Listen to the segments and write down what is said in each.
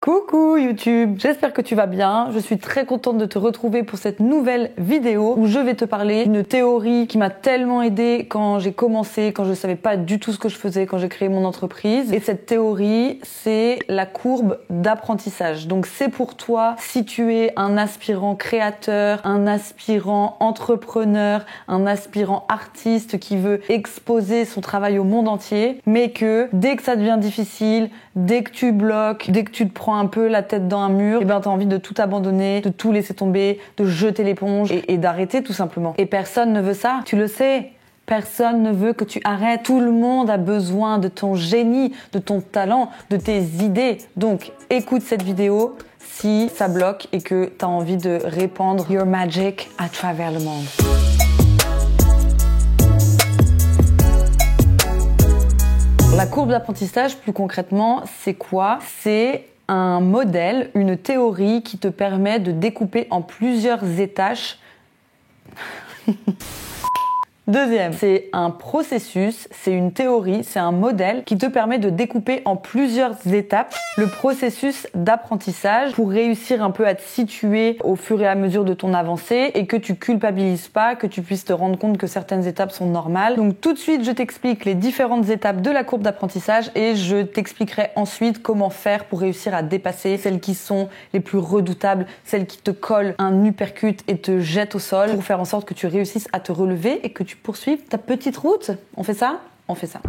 Coucou YouTube, j'espère que tu vas bien. Je suis très contente de te retrouver pour cette nouvelle vidéo où je vais te parler d'une théorie qui m'a tellement aidée quand j'ai commencé, quand je savais pas du tout ce que je faisais, quand j'ai créé mon entreprise. Et cette théorie, c'est la courbe d'apprentissage. Donc c'est pour toi si tu es un aspirant créateur, un aspirant entrepreneur, un aspirant artiste qui veut exposer son travail au monde entier, mais que dès que ça devient difficile, dès que tu bloques, dès que tu te prends un peu la tête dans un mur, et ben t'as envie de tout abandonner, de tout laisser tomber, de jeter l'éponge et d'arrêter tout simplement. Et personne ne veut ça, tu le sais. Personne ne veut que tu arrêtes. Tout le monde a besoin de ton génie, de ton talent, de tes idées. Donc, écoute cette vidéo si ça bloque et que t'as envie de répandre your magic à travers le monde. La courbe d'apprentissage, plus concrètement, c'est quoi? C'est un modèle, une théorie qui te permet de découper en plusieurs étapes. Deuxième, c'est un processus, c'est une théorie, c'est un modèle qui te permet de découper en plusieurs étapes le processus d'apprentissage pour réussir un peu à te situer au fur et à mesure de ton avancée et que tu culpabilises pas, que tu puisses te rendre compte que certaines étapes sont normales. Donc tout de suite, je t'explique les différentes étapes de la courbe d'apprentissage et je t'expliquerai ensuite comment faire pour réussir à dépasser celles qui sont les plus redoutables, celles qui te collent un uppercut et te jettent au sol pour faire en sorte que tu réussisses à te relever et que tu poursuives ta petite route. On fait ça ? On fait ça.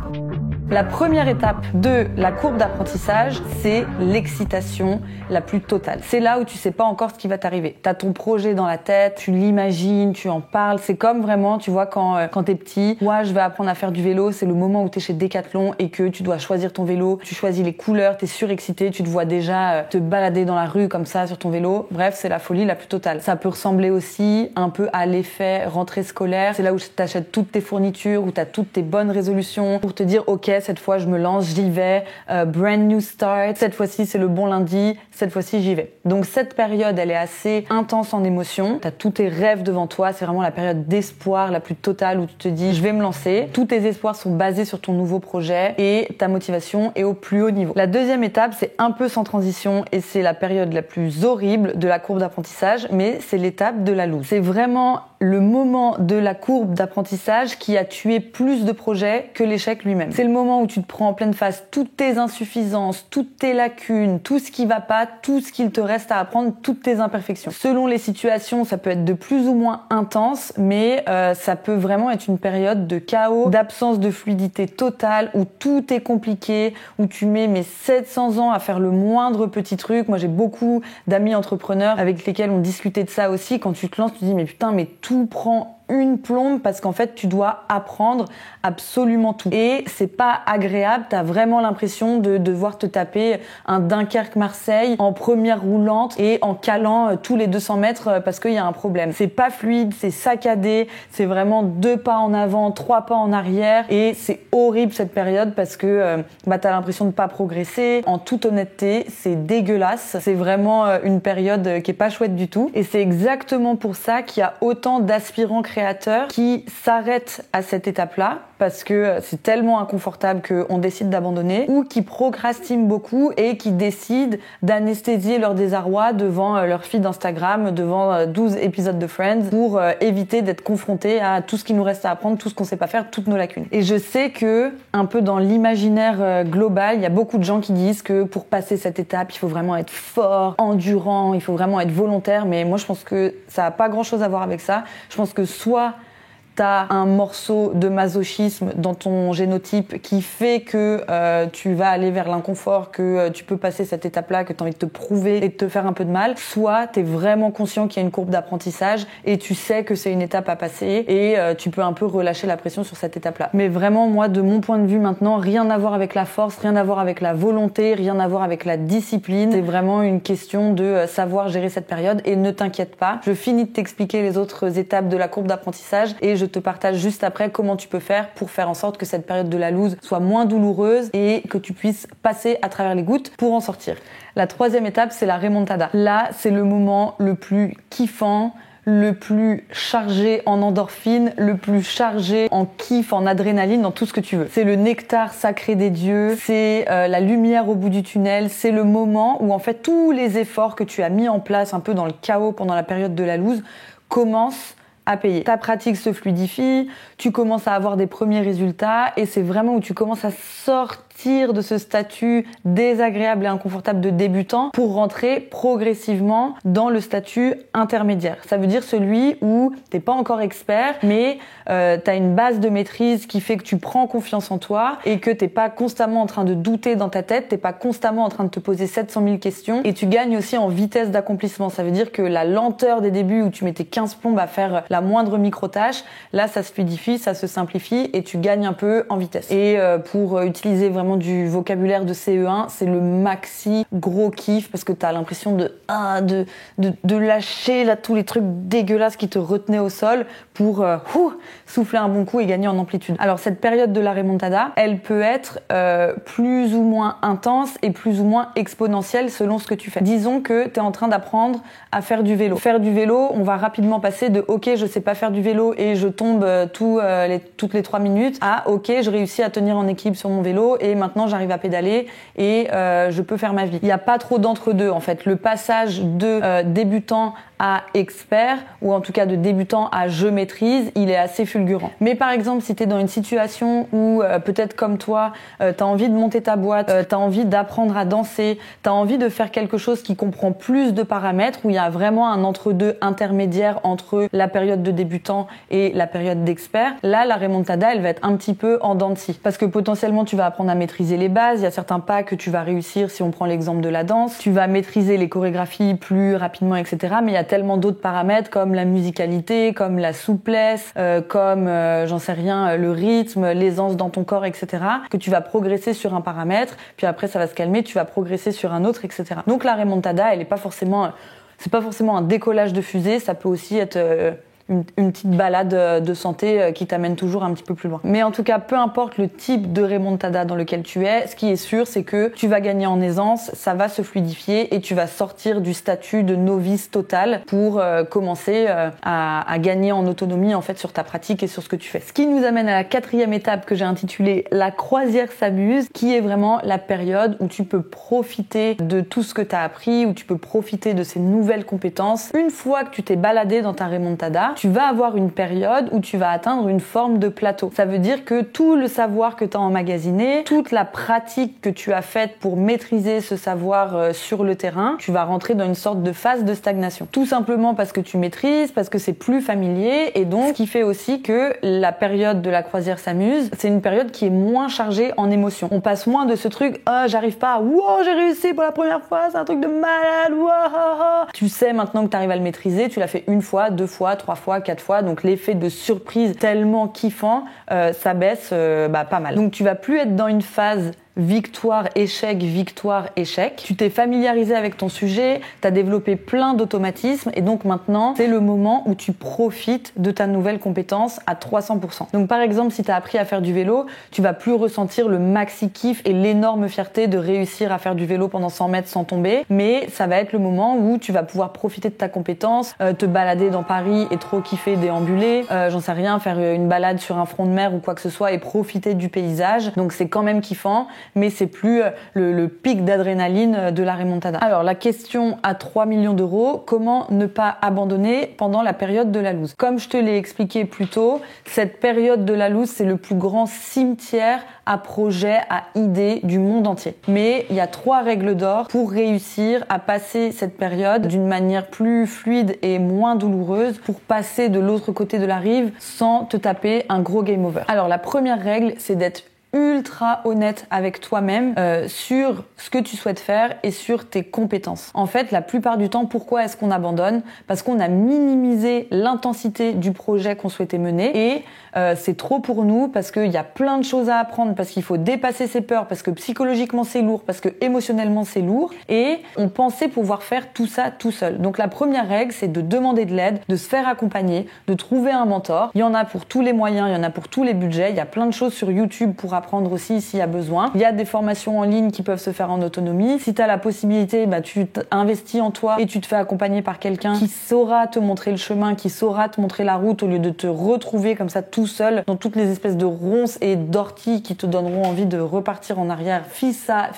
La première étape de la courbe d'apprentissage, c'est l'excitation la plus totale. C'est là où tu sais pas encore ce qui va t'arriver. T'as ton projet dans la tête, tu l'imagines, tu en parles. C'est comme vraiment, tu vois, quand t'es petit, moi je vais apprendre à faire du vélo, c'est le moment où t'es chez Decathlon et que tu dois choisir ton vélo, tu choisis les couleurs, t'es surexcité, tu te vois déjà te balader dans la rue comme ça sur ton vélo. Bref, c'est la folie la plus totale. Ça peut ressembler aussi un peu à l'effet rentrée scolaire. C'est là où t'achètes toutes tes fournitures, où t'as toutes tes bonnes résolutions pour te dire ok, cette fois je me lance, j'y vais, brand new start, cette fois-ci c'est le bon lundi, cette fois-ci j'y vais. Donc cette période elle est assez intense en émotions, t'as tous tes rêves devant toi, c'est vraiment la période d'espoir la plus totale où tu te dis je vais me lancer, tous tes espoirs sont basés sur ton nouveau projet et ta motivation est au plus haut niveau. La deuxième étape c'est un peu sans transition et c'est la période la plus horrible de la courbe d'apprentissage, mais c'est l'étape de la loose. C'est vraiment le moment de la courbe d'apprentissage qui a tué plus de projets que l'échec lui-même. C'est le moment où tu te prends en pleine face toutes tes insuffisances, toutes tes lacunes, tout ce qui va pas, tout ce qu'il te reste à apprendre, toutes tes imperfections. Selon les situations, ça peut être de plus ou moins intense, mais ça peut vraiment être une période de chaos, d'absence de fluidité totale, où tout est compliqué, où tu mets 700 ans à faire le moindre petit truc. Moi, j'ai beaucoup d'amis entrepreneurs avec lesquels on discutait de ça aussi. Quand tu te lances, tu te dis mais putain, mais tout prend une plombe parce qu'en fait tu dois apprendre absolument tout et c'est pas agréable, t'as vraiment l'impression de devoir te taper un Dunkerque-Marseille en première roulante et en calant tous les 200 mètres parce qu'il y a un problème. C'est pas fluide, c'est saccadé, c'est vraiment 2 pas en avant, 3 pas en arrière et c'est horrible cette période parce que t'as l'impression de pas progresser. En toute honnêteté, c'est dégueulasse, c'est vraiment une période qui est pas chouette du tout et c'est exactement pour ça qu'il y a autant d'aspirants créateurs qui s'arrêtent à cette étape-là parce que c'est tellement inconfortable qu'on décide d'abandonner ou qui procrastinent beaucoup et qui décident d'anesthésier leur désarroi devant leur feed Instagram, devant 12 épisodes de Friends pour éviter d'être confrontés à tout ce qu'il nous reste à apprendre, tout ce qu'on sait pas faire, toutes nos lacunes. Et je sais que un peu dans l'imaginaire global, il y a beaucoup de gens qui disent que pour passer cette étape, il faut vraiment être fort, endurant, il faut vraiment être volontaire, mais moi je pense que ça a pas grand-chose à voir avec ça. Je pense que soit t'as un morceau de masochisme dans ton génotype qui fait que tu vas aller vers l'inconfort, que tu peux passer cette étape-là, que t'as envie de te prouver et de te faire un peu de mal, soit t'es vraiment conscient qu'il y a une courbe d'apprentissage et tu sais que c'est une étape à passer et tu peux un peu relâcher la pression sur cette étape-là. Mais vraiment, moi, de mon point de vue maintenant, rien à voir avec la force, rien à voir avec la volonté, rien à voir avec la discipline. C'est vraiment une question de savoir gérer cette période et ne t'inquiète pas. Je finis de t'expliquer les autres étapes de la courbe d'apprentissage et je te partage juste après comment tu peux faire pour faire en sorte que cette période de la loose soit moins douloureuse et que tu puisses passer à travers les gouttes pour en sortir. La troisième étape, c'est la remontada. Là, c'est le moment le plus kiffant, le plus chargé en endorphines, le plus chargé en kiff, en adrénaline, dans tout ce que tu veux. C'est le nectar sacré des dieux, c'est la lumière au bout du tunnel, c'est le moment où en fait tous les efforts que tu as mis en place un peu dans le chaos pendant la période de la loose commencent à payer. Ta pratique se fluidifie, tu commences à avoir des premiers résultats et c'est vraiment où tu commences à sortir de ce statut désagréable et inconfortable de débutant pour rentrer progressivement dans le statut intermédiaire. Ça veut dire celui où t'es pas encore expert, mais t'as une base de maîtrise qui fait que tu prends confiance en toi et que t'es pas constamment en train de douter dans ta tête, t'es pas constamment en train de te poser 700 000 questions et tu gagnes aussi en vitesse d'accomplissement. Ça veut dire que la lenteur des débuts où tu mettais 15 plombes à faire la moindre micro-tâche, là ça se fluidifie, ça se simplifie et tu gagnes un peu en vitesse. Et pour utiliser vraiment du vocabulaire de CE1, c'est le maxi gros kiff parce que t'as l'impression de lâcher là tous les trucs dégueulasses qui te retenaient au sol pour souffler un bon coup et gagner en amplitude. Alors cette période de la remontada, elle peut être plus ou moins intense et plus ou moins exponentielle selon ce que tu fais. Disons que t'es en train d'apprendre à faire du vélo. Faire du vélo, on va rapidement passer de ok, je sais pas faire du vélo et je tombe toutes les 3 minutes à ok, je réussis à tenir en équilibre sur mon vélo et maintenant j'arrive à pédaler et je peux faire ma vie. Il n'y a pas trop d'entre-deux en fait. Le passage de débutant à expert ou en tout cas de débutant à je maîtrise, il est assez fulgurant. Mais par exemple, si tu es dans une situation où peut-être comme toi, tu as envie de monter ta boîte, tu as envie d'apprendre à danser, tu as envie de faire quelque chose qui comprend plus de paramètres, où il y a vraiment un entre-deux intermédiaire entre la période de débutant et la période d'expert, là la remontada, elle va être un petit peu en dents de scie. Parce que potentiellement, tu vas apprendre à maîtriser les bases, il y a certains pas que tu vas réussir si on prend l'exemple de la danse, tu vas maîtriser les chorégraphies plus rapidement, etc. Mais il y a tellement d'autres paramètres comme la musicalité, comme la souplesse, comme, j'en sais rien, le rythme, l'aisance dans ton corps, etc. que tu vas progresser sur un paramètre, puis après ça va se calmer, tu vas progresser sur un autre, etc. Donc la remontada, elle est pas forcément, c'est pas forcément un décollage de fusée, ça peut aussi être une petite balade de santé qui t'amène toujours un petit peu plus loin. Mais en tout cas, peu importe le type de remontada dans lequel tu es, ce qui est sûr, c'est que tu vas gagner en aisance, ça va se fluidifier et tu vas sortir du statut de novice total pour commencer à gagner en autonomie en fait sur ta pratique et sur ce que tu fais. Ce qui nous amène à la 4e étape que j'ai intitulée la croisière s'amuse, qui est vraiment la période où tu peux profiter de tout ce que tu as appris, où tu peux profiter de ces nouvelles compétences. Une fois que tu t'es baladé dans ta remontada, tu vas avoir une période où tu vas atteindre une forme de plateau. Ça veut dire que tout le savoir que tu as emmagasiné, toute la pratique que tu as faite pour maîtriser ce savoir sur le terrain, tu vas rentrer dans une sorte de phase de stagnation. Tout simplement parce que tu maîtrises, parce que c'est plus familier et donc ce qui fait aussi que la période de la croisière s'amuse, c'est une période qui est moins chargée en émotions. On passe moins de ce truc « Ah, j'arrive pas, wow, j'ai réussi pour la première fois, c'est un truc de malade, wow. » Tu sais maintenant que tu arrives à le maîtriser, tu l'as fait 1 fois, 2 fois, 3 fois, 4 fois, donc l'effet de surprise tellement kiffant, ça baisse pas mal. Donc tu vas plus être dans une phase victoire, échec, tu t'es familiarisé avec ton sujet, tu as développé plein d'automatismes et donc maintenant, c'est le moment où tu profites de ta nouvelle compétence à 300%. Donc par exemple, si tu as appris à faire du vélo, tu vas plus ressentir le maxi kiff et l'énorme fierté de réussir à faire du vélo pendant 100 mètres sans tomber, mais ça va être le moment où tu vas pouvoir profiter de ta compétence, te balader dans Paris et trop kiffer, déambuler, j'en sais rien, faire une balade sur un front de mer ou quoi que ce soit et profiter du paysage. Donc c'est quand même kiffant, mais c'est plus le pic d'adrénaline de la remontada. Alors la question à 3 millions d'euros, comment ne pas abandonner pendant la période de la loose? Comme je te l'ai expliqué plus tôt, cette période de la loose, c'est le plus grand cimetière à projets, à idées du monde entier. Mais il y a 3 règles d'or pour réussir à passer cette période d'une manière plus fluide et moins douloureuse pour passer de l'autre côté de la rive sans te taper un gros game over. Alors la première règle, c'est d'être ultra honnête avec toi-même sur ce que tu souhaites faire et sur tes compétences. En fait, la plupart du temps, pourquoi est-ce qu'on abandonne? Parce qu'on a minimisé l'intensité du projet qu'on souhaitait mener et c'est trop pour nous parce qu'il y a plein de choses à apprendre, parce qu'il faut dépasser ses peurs, parce que psychologiquement c'est lourd, parce que émotionnellement c'est lourd et on pensait pouvoir faire tout ça tout seul. Donc la première règle, c'est de demander de l'aide, de se faire accompagner, de trouver un mentor. Il y en a pour tous les moyens, il y en a pour tous les budgets, il y a plein de choses sur YouTube pour apprendre apprendre aussi s'il y a besoin. Il y a des formations en ligne qui peuvent se faire en autonomie. Si tu as la possibilité, tu investis en toi et tu te fais accompagner par quelqu'un qui saura te montrer le chemin, qui saura te montrer la route au lieu de te retrouver comme ça tout seul dans toutes les espèces de ronces et d'orties qui te donneront envie de repartir en arrière. Fis ça,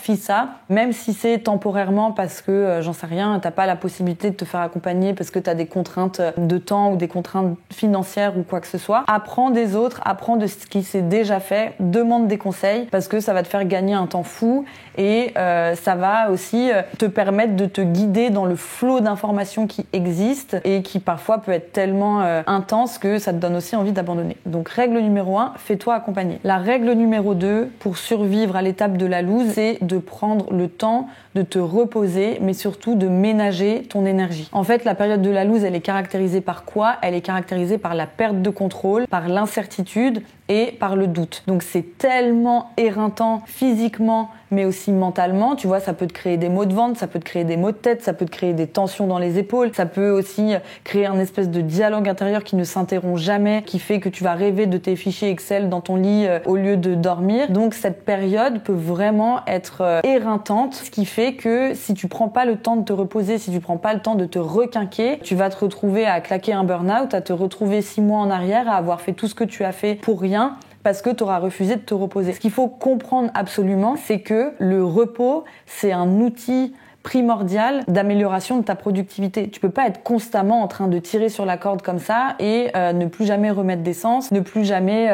même si c'est temporairement parce que, j'en sais rien, t'as pas la possibilité de te faire accompagner parce que t'as des contraintes de temps ou des contraintes financières ou quoi que ce soit. Apprends des autres, apprends de ce qui s'est déjà fait, demande des conseils parce que ça va te faire gagner un temps fou et ça va aussi te permettre de te guider dans le flot d'informations qui existent et qui parfois peut être tellement intense que ça te donne aussi envie d'abandonner. Donc règle numéro 1, fais-toi accompagner. La règle numéro 2, pour survivre à l'étape de la loose, c'est de prendre le temps de te reposer, mais surtout de ménager ton énergie. En fait, la période de la loose, elle est caractérisée par quoi? Elle est caractérisée par la perte de contrôle, par l'incertitude et par le doute. Donc c'est tellement éreintant physiquement, mais aussi mentalement. Tu vois, ça peut te créer des maux de ventre, ça peut te créer des maux de tête, ça peut te créer des tensions dans les épaules, ça peut aussi créer un espèce de dialogue intérieur qui ne s'interrompt jamais, qui fait que tu vas rêver de tes fichiers Excel dans ton lit au lieu de dormir. Donc cette période peut vraiment être éreintante, ce qui fait que si tu prends pas le temps de te reposer, si tu prends pas le temps de te requinquer, tu vas te retrouver à claquer un burn-out, à te retrouver 6 mois en arrière, à avoir fait tout ce que tu as fait pour rien, parce que tu auras refusé de te reposer. Ce qu'il faut comprendre absolument, c'est que le repos, c'est un outil primordial d'amélioration de ta productivité. Tu peux pas être constamment en train de tirer sur la corde comme ça et ne plus jamais remettre d'essence, ne plus jamais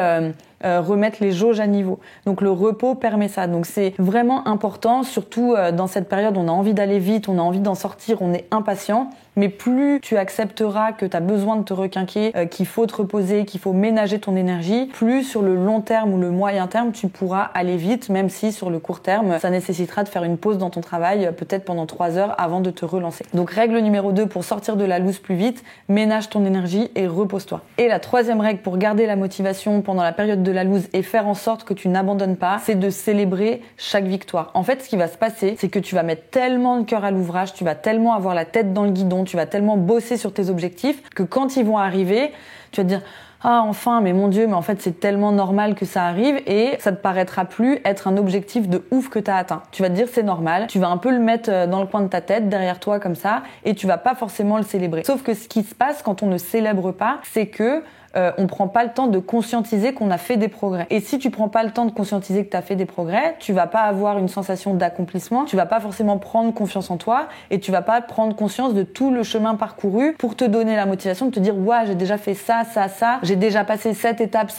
remettre les jauges à niveau. Donc le repos permet ça. Donc c'est vraiment important, surtout dans cette période, on a envie d'aller vite, on a envie d'en sortir, on est impatient. Mais plus tu accepteras que tu as besoin de te requinquer, qu'il faut te reposer, qu'il faut ménager ton énergie, plus sur le long terme ou le moyen terme, tu pourras aller vite, même si sur le court terme, ça nécessitera de faire une pause dans ton travail, peut-être pendant 3 heures avant de te relancer. Donc règle numéro 2, pour sortir de la loose plus vite, ménage ton énergie et repose-toi. Et la troisième règle pour garder la motivation pendant la période de la loose et faire en sorte que tu n'abandonnes pas, c'est de célébrer chaque victoire. En fait, ce qui va se passer, c'est que tu vas mettre tellement de cœur à l'ouvrage, tu vas tellement avoir la tête dans le guidon, tu vas tellement bosser sur tes objectifs que quand ils vont arriver, tu vas te dire « Ah, enfin, mais mon Dieu, mais en fait, c'est tellement normal que ça arrive » et ça te paraîtra plus être un objectif de ouf que tu as atteint. Tu vas te dire « C'est normal », tu vas un peu le mettre dans le coin de ta tête, derrière toi comme ça, et tu vas pas forcément le célébrer. Sauf que ce qui se passe quand on ne célèbre pas, c'est que on prend pas le temps de conscientiser qu'on a fait des progrès. Et si tu prends pas le temps de conscientiser que tu as fait des progrès, tu vas pas avoir une sensation d'accomplissement, tu vas pas forcément prendre confiance en toi et tu vas pas prendre conscience de tout le chemin parcouru pour te donner la motivation de te dire « Ouais, j'ai déjà fait ça, j'ai déjà passé cette étape,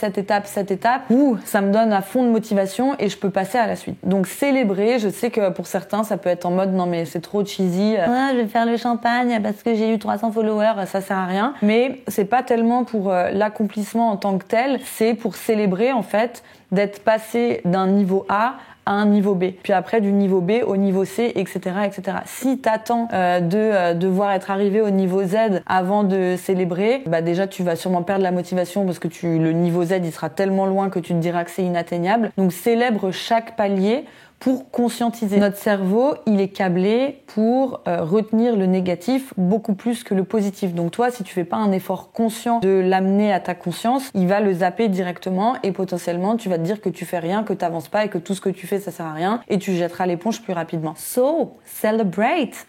ouh, ça me donne à fond de motivation et je peux passer à la suite. » Donc célébrer, je sais que pour certains, ça peut être en mode « Non mais c'est trop cheesy, je vais faire le champagne parce que j'ai eu 300 followers, ça sert à rien. » Mais c'est pas tellement pour l'accomplissement en tant que tel, c'est pour célébrer en fait d'être passé d'un niveau A à un niveau B, puis après du niveau B au niveau C, etc., etc. Si t'attends de devoir être arrivé au niveau Z avant de célébrer, bah déjà tu vas sûrement perdre la motivation parce que le niveau Z il sera tellement loin que tu te diras que c'est inatteignable. Donc célèbre chaque palier pour conscientiser. Notre cerveau, il est câblé pour retenir le négatif beaucoup plus que le positif. Donc toi, si tu fais pas un effort conscient de l'amener à ta conscience, il va le zapper directement et potentiellement, tu vas te dire que tu fais rien, que t'avances pas et que tout ce que tu fais, ça sert à rien et tu jetteras l'éponge plus rapidement. So, celebrate!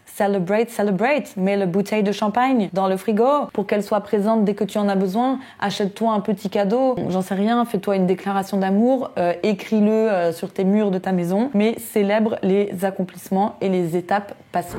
Mets la bouteille de champagne dans le frigo pour qu'elle soit présente dès que tu en as besoin. Achète-toi un petit cadeau, j'en sais rien, fais-toi une déclaration d'amour, écris-le sur tes murs de ta maison, mais célèbre les accomplissements et les étapes passées.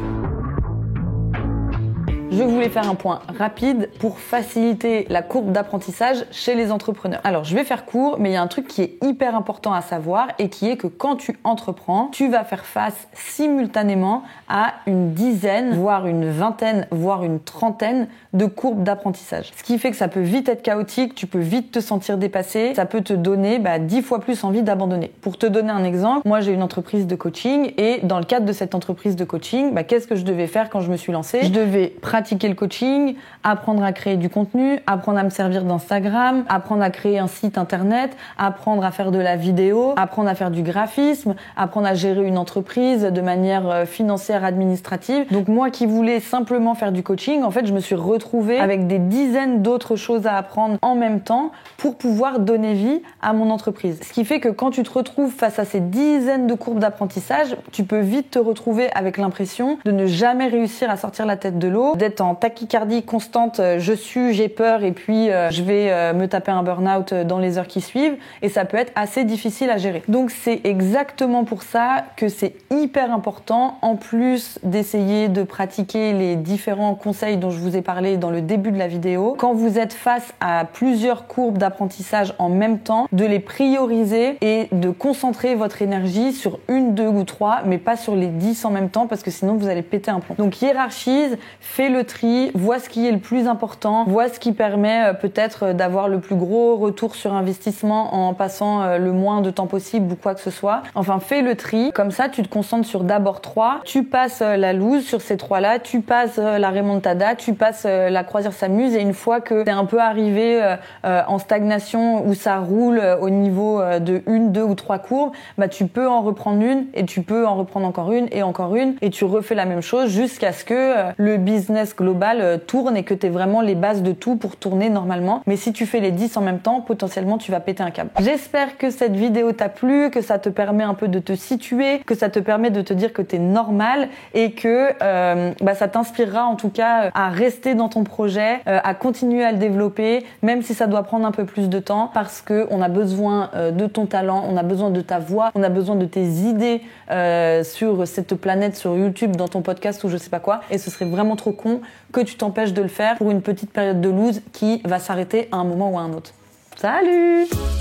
Je voulais faire un point rapide pour faciliter la courbe d'apprentissage chez les entrepreneurs. Alors, je vais faire court, mais il y a un truc qui est hyper important à savoir et qui est que quand tu entreprends, tu vas faire face simultanément à une dizaine, voire une vingtaine, voire une trentaine de courbes d'apprentissage. Ce qui fait que ça peut vite être chaotique, tu peux vite te sentir dépassé, ça peut te donner 10 fois plus envie d'abandonner. Pour te donner un exemple, moi j'ai une entreprise de coaching et dans le cadre de cette entreprise de coaching, qu'est-ce que je devais faire quand je me suis lancée ? Je devais pratiquer pratiquer le coaching, apprendre à créer du contenu, apprendre à me servir d'Instagram, apprendre à créer un site internet, apprendre à faire de la vidéo, apprendre à faire du graphisme, apprendre à gérer une entreprise de manière financière, administrative. Donc moi qui voulais simplement faire du coaching, en fait, je me suis retrouvée avec des dizaines d'autres choses à apprendre en même temps pour pouvoir donner vie à mon entreprise. Ce qui fait que quand tu te retrouves face à ces dizaines de courbes d'apprentissage, tu peux vite te retrouver avec l'impression de ne jamais réussir à sortir la tête de l'eau, d'être en tachycardie constante, j'ai peur et puis je vais me taper un burn-out dans les heures qui suivent, et ça peut être assez difficile à gérer. Donc c'est exactement pour ça que c'est hyper important, en plus d'essayer de pratiquer les différents conseils dont je vous ai parlé dans le début de la vidéo, quand vous êtes face à plusieurs courbes d'apprentissage en même temps, de les prioriser et de concentrer votre énergie sur une, deux ou trois, mais pas sur les 10 en même temps, parce que sinon vous allez péter un plomb. Donc hiérarchise, fais le tri, vois ce qui est le plus important, vois ce qui permet peut-être d'avoir le plus gros retour sur investissement en passant le moins de temps possible ou quoi que ce soit. Enfin, fais le tri, comme ça tu te concentres sur d'abord 3, tu passes la loose sur ces 3-là, tu passes la remontada, tu passes la croisière s'amuse, et une fois que t'es un peu arrivé en stagnation où ça roule au niveau de 1, 2 ou 3 courbes, bah tu peux en reprendre une, et tu peux en reprendre encore une, et tu refais la même chose jusqu'à ce que le business global tourne et que t'aies vraiment les bases de tout pour tourner normalement. Mais si tu fais les 10 en même temps, potentiellement tu vas péter un câble. J'espère que cette vidéo t'a plu, que ça te permet un peu de te situer, que ça te permet de te dire que t'es normal, et que ça t'inspirera en tout cas à rester dans ton projet, à continuer à le développer, même si ça doit prendre un peu plus de temps, parce que on a besoin de ton talent, on a besoin de ta voix, on a besoin de tes idées sur cette planète, sur YouTube, dans ton podcast ou je sais pas quoi, et ce serait vraiment trop con que tu t'empêches de le faire pour une petite période de lose qui va s'arrêter à un moment ou à un autre. Salut!